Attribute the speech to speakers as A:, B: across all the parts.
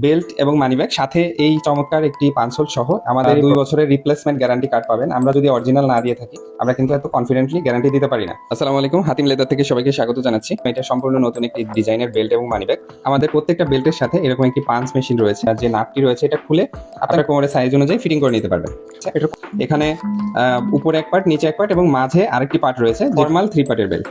A: Belt এবং money bag সাথে এই চমৎকার একটি পানসোল সহ আমাদের 2 বছরের রিপ্লেসমেন্ট গ্যারান্টি কার্ড পাবেন। আমরা যদি অরিজিনাল না দিয়ে থাকি আমরা কিন্তু এত কনফিডেন্টলি গ্যারান্টি দিতে পারি না। আসসালামু আলাইকুম, হাতিম লেদার থেকে সবাইকে স্বাগত জানাচ্ছি। এটা সম্পূর্ণ নতুন একটি ডিজাইনের বেল্ট এবং মানিব্যাগ। আমাদের প্রত্যেকটা বেল্টের সাথে এরকম একটি পাঞ্চ মেশিন রয়েছে, আর যে নাটটি রয়েছে এটা খুলে আপনার কোমরের সাইজ অনুযায়ী ফিটিং করে নিতে পারবেন। এটা এখানে উপরে এক পার্ট, নিচে এক পার্ট এবং মাঝে আরেকটি পার্ট রয়েছে। নরমাল 3 পার্টের বেল্ট।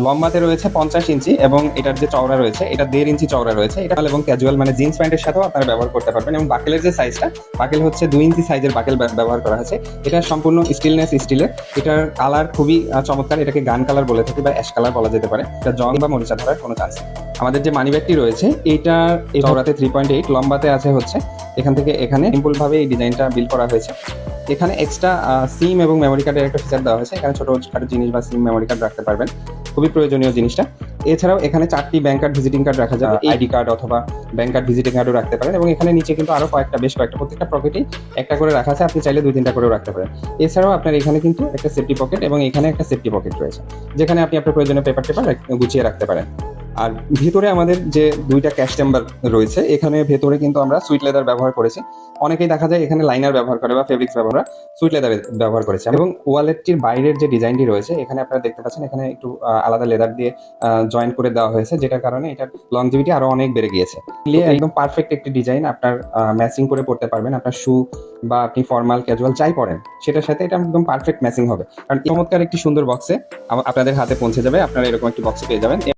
A: লম্বাতে রয়েছে 50 ইঞ্চি এবং এটার যে চওড়া রয়েছে এটা 1.5 ইঞ্চি চওড়া রয়েছে। এটা এবং ক্যাজুয়াল মানে জিন্স প্যান্টের সাথেও আপনারা ব্যবহার করতে পারবেন। এবং বাকেলের যে সাইজটা, বাকেল হচ্ছে 2 ইঞ্চি সাইজের বাকেল ব্যবহার করা হয়েছে। এটা সম্পূর্ণ স্টিলের। এটার কালার খুবই চমৎকার। এটাকে গান কালার বলে থাকি বা অ্যাশ কালার বলা যেতে পারে। এটা জং বা মরিচা ধরার কোনো চান্স নেই। আমাদের যে মানিব্যাগটি রয়েছে এইটা চওড়াতে 3.8, লম্বাতে আছে হচ্ছে এখান থেকে এখানে সিম্পল ভাবে এই ডিজাইনটা বিল্ড করা হয়েছে। এখানে এক্সট্রা সিম এবং মেমোরি কার্ডের একটা ফিচার দেওয়া হয়েছে। এখানে ছোটখাটো জিনিস বা সিম মেমোরি কার্ড রাখতে পারবেন, খুবই প্রয়োজনীয় জিনিসটা। এছাড়াও এখানে 4টি ব্যাংক কার্ড ভিজিটিং কার্ড রাখা যাবে, আইডি কার্ড অথবা ব্যাংক কার্ড ভিজিটিং কার্ডও রাখতে পারেন। এবং এখানে নিচে কিন্তু আরো বেশ কয়েকটা প্রত্যেকটা পকেটেই একটা করে রাখা আছে, আপনি চাইলে 2-3টা করেও রাখতে পারেন। এছাড়াও আপনার এখানে কিন্তু একটা সেফটি পকেট এবং এখানে একটা সেফটি পকেট রয়েছে, যেখানে আপনি আপনার প্রয়োজনীয় পেপার গুছিয়ে রাখতে পারেন। আর ভিতরে আমাদের যে 2টা ক্যাশ চেম্বার রয়েছে, এখানে ভেতরে কিন্তু আমরা সুইট লেদার ব্যবহার করেছি। অনেকেই দেখা যায় এখানে লাইনার ব্যবহার করে বা ফেব্রিক্স সুইট লেদার ব্যবহার করেছে। এবং ওয়ালেটটির বাইরের যে ডিজাইনটি রয়েছে এখানে আপনারা দেখতে পাচ্ছেন, এখানে একটু আলাদা লেদার দিয়ে জয়েন করে দেওয়া হয়েছে, যেটার কারণে এটার লংজিভিটি আরো অনেক বেড়ে গিয়েছে। একদম পারফেক্ট একটি ডিজাইন, আপনার ম্যাচিং করে পড়তে পারবেন। আপনার শু বা আপনি ফর্মাল ক্যাজুয়াল যাই পরেন সেটার সাথে এটা একদম পারফেক্ট ম্যাচিং হবে। কারণ চমৎকার একটি সুন্দর বক্সে আপনাদের হাতে পৌঁছে যাবে। আপনারা এরকম একটি বক্সে পেয়ে যাবেন।